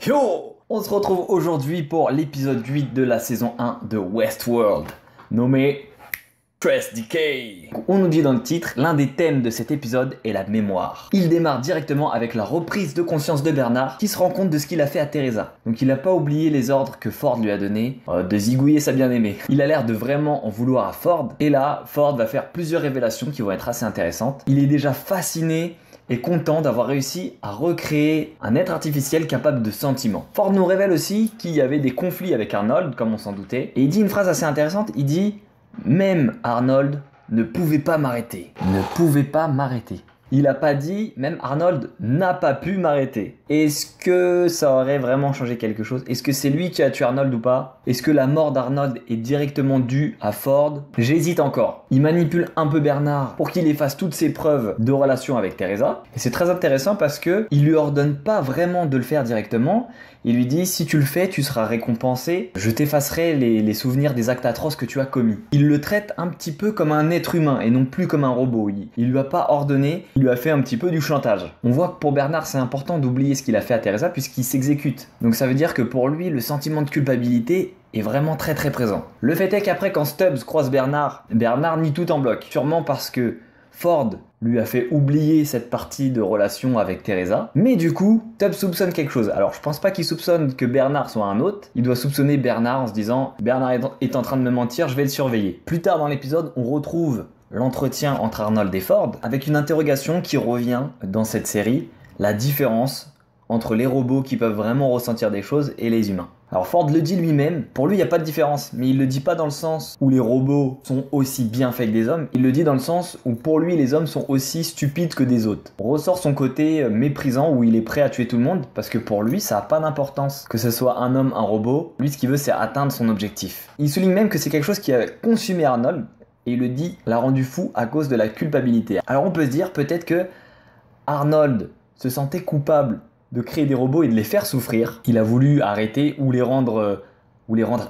Yo! On se retrouve aujourd'hui pour l'épisode 8 de la saison 1 de Westworld, nommé Stress Decay. On nous dit dans le titre, l'un des thèmes de cet épisode est la mémoire. Il démarre directement avec la reprise de conscience de Bernard qui se rend compte de ce qu'il a fait à Teresa. Donc il n'a pas oublié les ordres que Ford lui a donnés de zigouiller sa bien-aimée. Il a l'air de vraiment en vouloir à Ford et là, Ford va faire plusieurs révélations qui vont être assez intéressantes. Il est déjà fasciné et content d'avoir réussi à recréer un être artificiel capable de sentiments. Ford nous révèle aussi qu'il y avait des conflits avec Arnold, comme on s'en doutait, et il dit une phrase assez intéressante, il dit « Même Arnold ne pouvait pas m'arrêter. » Ne pouvait pas m'arrêter. Il n'a pas dit « Même Arnold n'a pas pu m'arrêter ». Est-ce que ça aurait vraiment changé quelque chose? Est-ce que c'est lui qui a tué Arnold ou pas? Est-ce que la mort d'Arnold est directement due à Ford? J'hésite encore. Il manipule un peu Bernard pour qu'il efface toutes ses preuves de relation avec Teresa. Et c'est très intéressant parce que il lui ordonne pas vraiment de le faire directement. Il lui dit « Si tu le fais, tu seras récompensé. Je t'effacerai les souvenirs des actes atroces que tu as commis. » Il le traite un petit peu comme un être humain et non plus comme un robot. Il lui a pas ordonné, il lui a fait un petit peu du chantage. On voit que pour Bernard, c'est important d'oublier ce qu'il a fait à Teresa puisqu'il s'exécute. Donc ça veut dire que pour lui, le sentiment de culpabilité est vraiment très présent. Le fait est qu'après, quand Stubbs croise Bernard nie tout en bloc. Sûrement parce que Ford lui a fait oublier cette partie de relation avec Teresa. Mais du coup, Stubbs soupçonne quelque chose. Alors je pense pas qu'il soupçonne que Bernard soit un hôte. Il doit soupçonner Bernard en se disant « Bernard est en train de me mentir, je vais le surveiller ». Plus tard dans l'épisode, on retrouve l'entretien entre Arnold et Ford avec une interrogation qui revient dans cette série, la différence entre les robots qui peuvent vraiment ressentir des choses et les humains. Alors Ford le dit lui-même, pour lui il n'y a pas de différence, mais il le dit pas dans le sens où les robots sont aussi bien faits que des hommes, il le dit dans le sens où pour lui les hommes sont aussi stupides que des autres. On ressort son côté méprisant où il est prêt à tuer tout le monde, parce que pour lui ça n'a pas d'importance. Que ce soit un homme, un robot, lui ce qu'il veut c'est atteindre son objectif. Il souligne même que c'est quelque chose qui a consumé Arnold, et il le dit, l'a rendu fou à cause de la culpabilité. Alors on peut se dire peut-être que Arnold se sentait coupable de créer des robots et de les faire souffrir. Il a voulu arrêter ou les rendre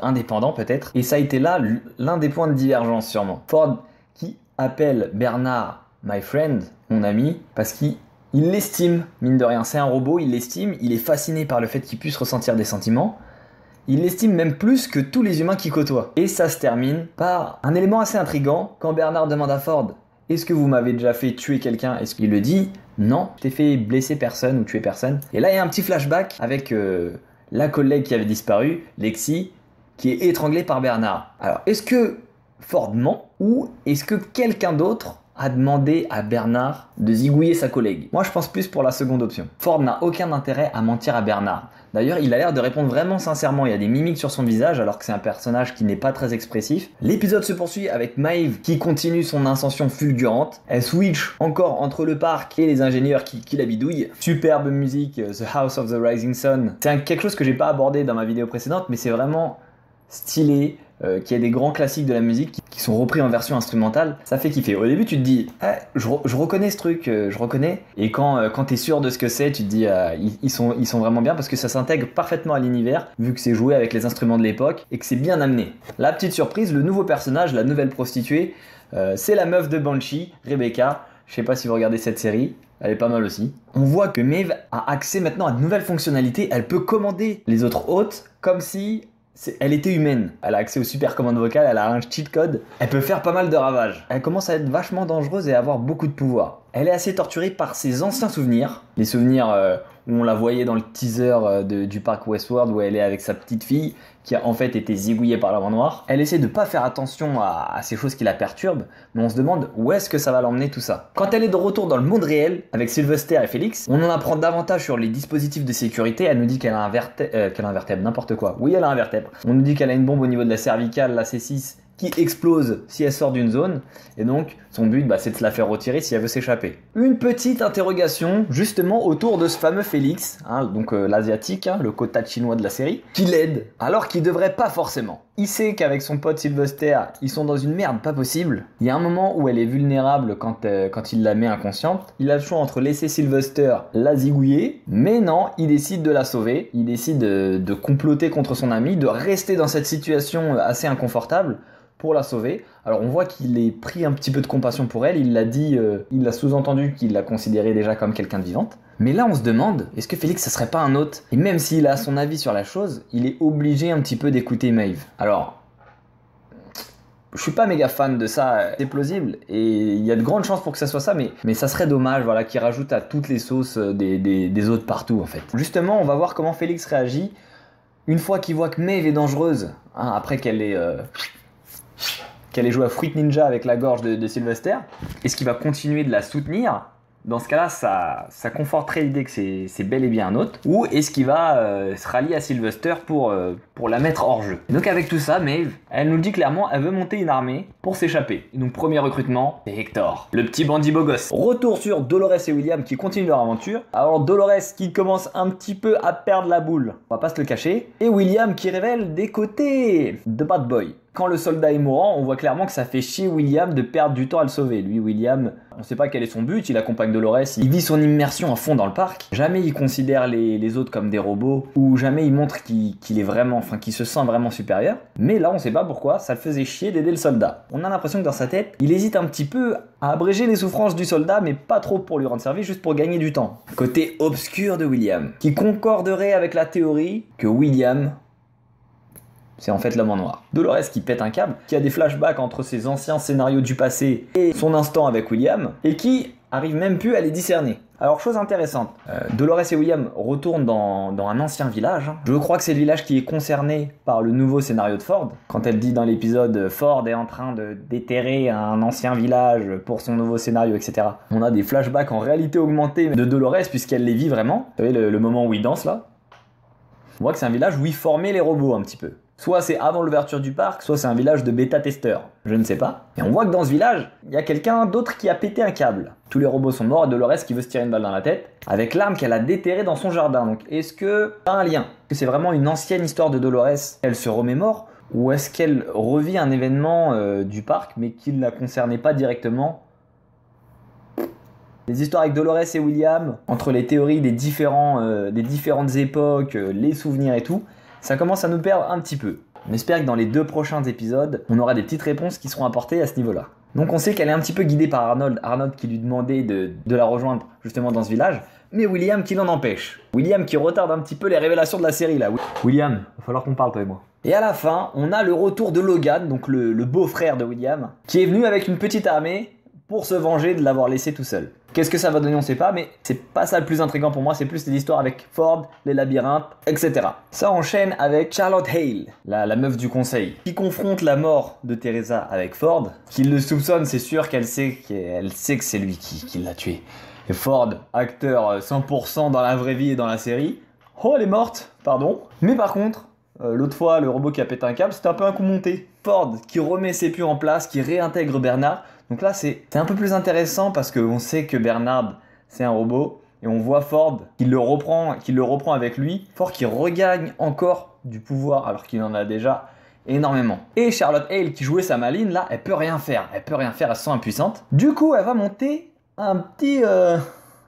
indépendants peut-être. Et ça a été là l'un des points de divergence sûrement. Ford qui appelle Bernard « my friend », mon ami, parce qu'il l'estime, mine de rien. C'est un robot, il l'estime, il est fasciné par le fait qu'il puisse ressentir des sentiments. Il l'estime même plus que tous les humains qu'il côtoie. Et ça se termine par un élément assez intriguant quand Bernard demande à Ford « Est-ce que vous m'avez déjà fait tuer quelqu'un ?» Est-ce qu'il le dit « Non, je t'ai fait blesser personne ou tuer personne. » Et là, il y a un petit flashback avec la collègue qui avait disparu, Lexi, qui est étranglée par Bernard. Alors, est-ce que Ford ment ou est-ce que quelqu'un d'autre a demandé à Bernard de zigouiller sa collègue? Moi, je pense plus pour la seconde option. Ford n'a aucun intérêt à mentir à Bernard. D'ailleurs, il a l'air de répondre vraiment sincèrement. Il y a des mimiques sur son visage alors que c'est un personnage qui n'est pas très expressif. L'épisode se poursuit avec Maeve qui continue son ascension fulgurante. Elle switch encore entre le parc et les ingénieurs qui la bidouillent. Superbe musique, The House of the Rising Sun. C'est quelque chose que j'ai pas abordé dans ma vidéo précédente, mais c'est vraiment stylé. Qui a des grands classiques de la musique qui sont repris en version instrumentale, ça fait kiffer. Au début tu te dis je reconnais ce truc, je reconnais, et quand t'es sûr de ce que c'est, tu te dis ils sont vraiment bien parce que ça s'intègre parfaitement à l'univers vu que c'est joué avec les instruments de l'époque et que c'est bien amené. La petite surprise, le nouveau personnage, la nouvelle prostituée, c'est la meuf de Banshee, Rebecca. Je sais pas si vous regardez cette série, elle est pas mal aussi. On voit que Maeve a accès maintenant à de nouvelles fonctionnalités, elle peut commander les autres hôtes comme si elle était humaine. Elle a accès aux super commandes vocales, elle a un cheat code. Elle peut faire pas mal de ravages. Elle commence à être vachement dangereuse et à avoir beaucoup de pouvoir. Elle est assez torturée par ses anciens souvenirs. Les souvenirs où on la voyait dans le teaser du parc Westworld où elle est avec sa petite fille qui a en fait été zigouillée par l'homme noir. Elle essaie de pas faire attention à ces choses qui la perturbent, mais on se demande où est-ce que ça va l'emmener tout ça. Quand elle est de retour dans le monde réel avec Sylvester et Félix, on en apprend davantage sur les dispositifs de sécurité. Elle nous dit qu'elle a un vertèbre, n'importe quoi. Oui, elle a un vertèbre. On nous dit qu'elle a une bombe au niveau de la cervicale, la C6, qui explose si elle sort d'une zone, et donc son but c'est de se la faire retirer si elle veut s'échapper. Une petite interrogation justement autour de ce fameux Félix, donc l'asiatique, le quota chinois de la série, qui l'aide alors qu'il devrait pas forcément. Il sait qu'avec son pote Sylvester, ils sont dans une merde pas possible. Il y a un moment où elle est vulnérable quand il la met inconsciente. Il a le choix entre laisser Sylvester la zigouiller, mais non, il décide de la sauver. Il décide de comploter contre son ami, de rester dans cette situation assez inconfortable pour la sauver. Alors on voit qu'il est pris un petit peu de compassion pour elle, il l'a dit, il l'a sous-entendu qu'il la considérait déjà comme quelqu'un de vivante. Mais là on se demande, est-ce que Félix ça serait pas un hôte? Et même s'il a son avis sur la chose, il est obligé un petit peu d'écouter Maeve. Alors, je suis pas méga fan de ça, c'est plausible, et il y a de grandes chances pour que ça soit ça, mais ça serait dommage, voilà, qu'il rajoute à toutes les sauces des hôtes partout en fait. Justement, on va voir comment Félix réagit une fois qu'il voit que Maeve est dangereuse, hein, après qu'elle ait joué à Fruit Ninja avec la gorge de Sylvester. Est-ce qu'il va continuer de la soutenir? Dans ce cas-là, ça conforterait l'idée que c'est bel et bien un hôte. Ou est-ce qu'il va se rallier à Sylvester pour la mettre hors jeu? Donc avec tout ça, Maeve, elle nous le dit clairement, elle veut monter une armée pour s'échapper. Et donc premier recrutement, c'est Hector, le petit bandit beau gosse. Retour sur Dolores et William qui continuent leur aventure. Alors Dolores qui commence un petit peu à perdre la boule, on va pas se le cacher. Et William qui révèle des côtés de bad boy. Quand le soldat est mourant, on voit clairement que ça fait chier William de perdre du temps à le sauver. Lui, William, on sait pas quel est son but, il accompagne Dolores, il vit son immersion à fond dans le parc. Jamais il considère les autres comme des robots, ou jamais il montre qu'il est vraiment, enfin qu'il se sent vraiment supérieur. Mais là, on sait pas pourquoi, ça le faisait chier d'aider le soldat. On a l'impression que dans sa tête, il hésite un petit peu à abréger les souffrances du soldat, mais pas trop pour lui rendre service, juste pour gagner du temps. Côté obscur de William, qui concorderait avec la théorie que William, c'est en fait l'homme en noir. Dolores qui pète un câble, qui a des flashbacks entre ses anciens scénarios du passé et son instant avec William, et qui arrive même plus à les discerner. Alors chose intéressante, Dolores et William retournent dans un ancien village. Je crois que c'est le village qui est concerné par le nouveau scénario de Ford. Quand elle dit dans l'épisode Ford est en train de déterrer un ancien village pour son nouveau scénario, etc. On a des flashbacks en réalité augmentée de Dolores puisqu'elle les vit vraiment. Vous savez le moment où il danse là? On voit que c'est un village où ils formaient les robots un petit peu. Soit c'est avant l'ouverture du parc, soit c'est un village de bêta-testeurs. Je ne sais pas. Et on voit que dans ce village, il y a quelqu'un d'autre qui a pété un câble. Tous les robots sont morts et Dolores qui veut se tirer une balle dans la tête, avec l'arme qu'elle a déterrée dans son jardin. Donc est-ce que ça a un lien? Est-ce que c'est vraiment une ancienne histoire de Dolores? Elle se remémore? Ou est-ce qu'elle revit un événement du parc, mais qui ne la concernait pas directement? Les histoires avec Dolores et William, entre les théories des différentes époques, les souvenirs et tout, ça commence à nous perdre un petit peu. On espère que dans les 2 prochains épisodes, on aura des petites réponses qui seront apportées à ce niveau-là. Donc on sait qu'elle est un petit peu guidée par Arnold qui lui demandait de la rejoindre justement dans ce village, mais William qui l'en empêche. William qui retarde un petit peu les révélations de la série là. William, il va falloir qu'on parle toi et moi. Et à la fin, on a le retour de Logan, donc le beau-frère de William, qui est venu avec une petite armée pour se venger de l'avoir laissé tout seul. Qu'est-ce que ça va donner, on sait pas, mais c'est pas ça le plus intriguant pour moi, c'est plus les histoires avec Ford, les labyrinthes, etc. Ça enchaîne avec Charlotte Hale, la meuf du conseil, qui confronte la mort de Teresa avec Ford, qui le soupçonne, c'est sûr qu'elle sait que c'est lui qui l'a tué. Et Ford, acteur 100% dans la vraie vie et dans la série, oh elle est morte, pardon. Mais par contre, l'autre fois, le robot qui a pété un câble, c'était un peu un coup monté. Ford qui remet ses pions en place, qui réintègre Bernard. Donc là, c'est un peu plus intéressant parce qu'on sait que Bernard, c'est un robot. Et on voit Ford qui le reprend avec lui. Ford qui regagne encore du pouvoir alors qu'il en a déjà énormément. Et Charlotte Hale qui jouait sa maline, là, elle peut rien faire. Elle se sent impuissante. Du coup, elle va monter un petit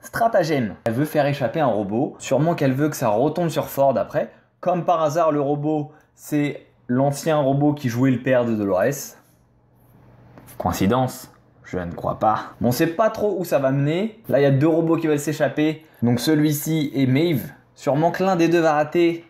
stratagème. Elle veut faire échapper un robot. Sûrement qu'elle veut que ça retombe sur Ford après. Comme par hasard, le robot, c'est l'ancien robot qui jouait le père de Dolores. Coïncidence? Je ne crois pas. Bon, on sait pas trop où ça va mener. Là, il y a 2 robots qui veulent s'échapper. Donc celui-ci et Maeve. Sûrement que l'un des 2 va rater,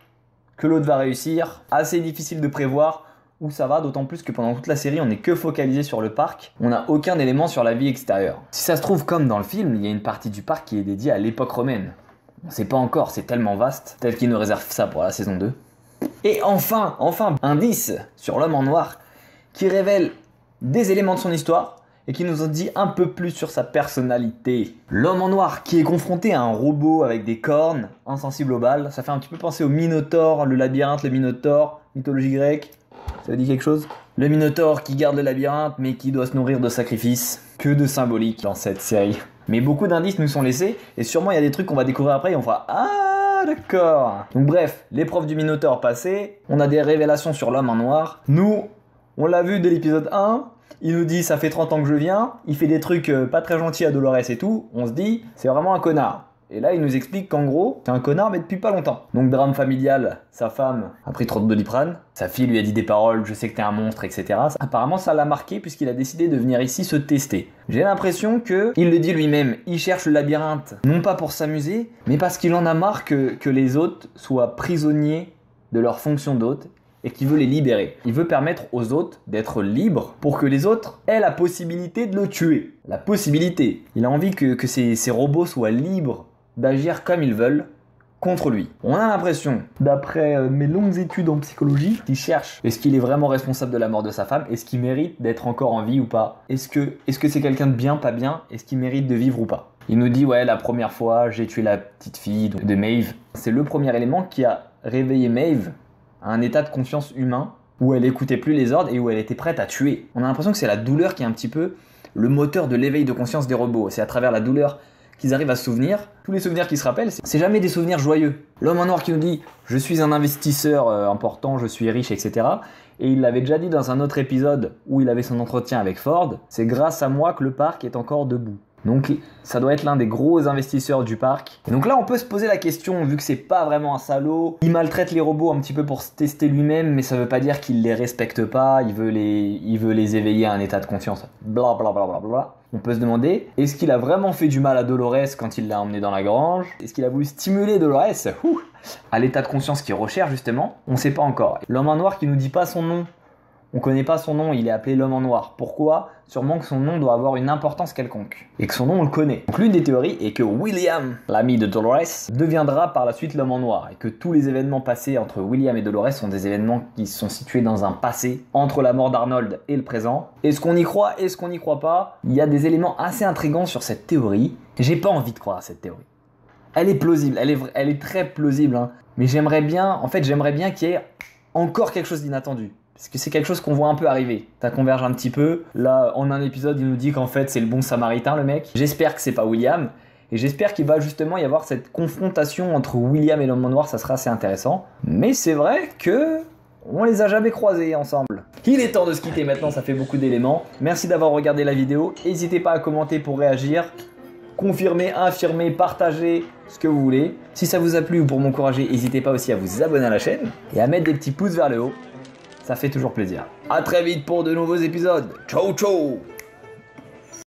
que l'autre va réussir. Assez difficile de prévoir où ça va, d'autant plus que pendant toute la série, on n'est que focalisé sur le parc. On n'a aucun élément sur la vie extérieure. Si ça se trouve, comme dans le film, il y a une partie du parc qui est dédiée à l'époque romaine. On sait pas encore, c'est tellement vaste. Peut-être qu'ils nous réservent ça pour la saison 2. Et enfin, indice sur l'homme en noir qui révèle des éléments de son histoire et qui nous en dit un peu plus sur sa personnalité. L'homme en noir qui est confronté à un robot avec des cornes, insensible aux balles. Ça fait un petit peu penser au Minotaure, le labyrinthe, le Minotaure, mythologie grecque. Ça vous dit quelque chose? Le Minotaure qui garde le labyrinthe mais qui doit se nourrir de sacrifices. Que de symbolique dans cette série. Mais beaucoup d'indices nous sont laissés et sûrement il y a des trucs qu'on va découvrir après et on fera ah d'accord. Donc bref, l'épreuve du Minotaure passée, on a des révélations sur l'homme en noir. Nous, on l'a vu dès l'épisode 1, il nous dit ça fait 30 ans que je viens, il fait des trucs pas très gentils à Dolores et tout, on se dit c'est vraiment un connard. Et là, il nous explique qu'en gros, c'est un connard, mais depuis pas longtemps. Donc, drame familial, sa femme a pris trop de Doliprane. Sa fille lui a dit des paroles, je sais que t'es un monstre, etc. Apparemment, ça l'a marqué puisqu'il a décidé de venir ici se tester. J'ai l'impression que, il le dit lui-même, il cherche le labyrinthe, non pas pour s'amuser, mais parce qu'il en a marre que les hôtes soient prisonniers de leur fonction d'hôte et qu'il veut les libérer. Il veut permettre aux hôtes d'être libres pour que les autres aient la possibilité de le tuer. La possibilité. Il a envie que ces robots soient libres d'agir comme ils veulent contre lui. On a l'impression, d'après mes longues études en psychologie, qu'il cherche est-ce qu'il est vraiment responsable de la mort de sa femme, est-ce qu'il mérite d'être encore en vie ou pas, est-ce que c'est quelqu'un de bien, pas bien, est-ce qu'il mérite de vivre ou pas. Il nous dit ouais, la première fois j'ai tué la petite fille de Maeve. C'est le premier élément qui a réveillé Maeve à un état de conscience humain où elle écoutait plus les ordres et où elle était prête à tuer. On a l'impression que c'est la douleur qui est un petit peu le moteur de l'éveil de conscience des robots. C'est à travers la douleur qu'ils arrivent à se souvenir. Tous les souvenirs qu'ils se rappellent, c'est jamais des souvenirs joyeux. L'homme en noir qui nous dit « Je suis un investisseur important, je suis riche, etc. » Et il l'avait déjà dit dans un autre épisode où il avait son entretien avec Ford. « C'est grâce à moi que le parc est encore debout. » Donc ça doit être l'un des gros investisseurs du parc. Et donc là on peut se poser la question, vu que c'est pas vraiment un salaud, il maltraite les robots un petit peu pour se tester lui-même, mais ça veut pas dire qu'il les respecte pas, il veut les éveiller à un état de conscience, bla bla bla bla bla. On peut se demander, est-ce qu'il a vraiment fait du mal à Dolores quand il l'a emmené dans la grange? Est-ce qu'il a voulu stimuler Dolores à l'état de conscience qu'il recherche justement? On sait pas encore. L'homme en noir qui nous dit pas son nom, on connaît pas son nom, il est appelé l'homme en noir. Pourquoi? Sûrement que son nom doit avoir une importance quelconque. Et que son nom on le connaît. Donc l'une des théories est que William, l'ami de Dolores, deviendra par la suite l'homme en noir. Et que tous les événements passés entre William et Dolores sont des événements qui sont situés dans un passé entre la mort d'Arnold et le présent. Est-ce qu'on y croit? Est-ce qu'on n'y croit pas? Il y a des éléments assez intrigants sur cette théorie. J'ai pas envie de croire à cette théorie. Elle est plausible, elle est très plausible. Hein. Mais j'aimerais bien qu'il y ait encore quelque chose d'inattendu. Parce que c'est quelque chose qu'on voit un peu arriver. Ça converge un petit peu. Là, en un épisode, il nous dit qu'en fait, c'est le bon samaritain, le mec. J'espère que c'est pas William. Et j'espère qu'il va justement y avoir cette confrontation entre William et l'homme en noir. Ça sera assez intéressant. Mais c'est vrai que on les a jamais croisés ensemble. Il est temps de se quitter maintenant, ça fait beaucoup d'éléments. Merci d'avoir regardé la vidéo. N'hésitez pas à commenter pour réagir. Confirmer, infirmer, partager, ce que vous voulez. Si ça vous a plu ou pour m'encourager, n'hésitez pas aussi à vous abonner à la chaîne. Et à mettre des petits pouces vers le haut. Ça fait toujours plaisir. A très vite pour de nouveaux épisodes. Ciao ciao.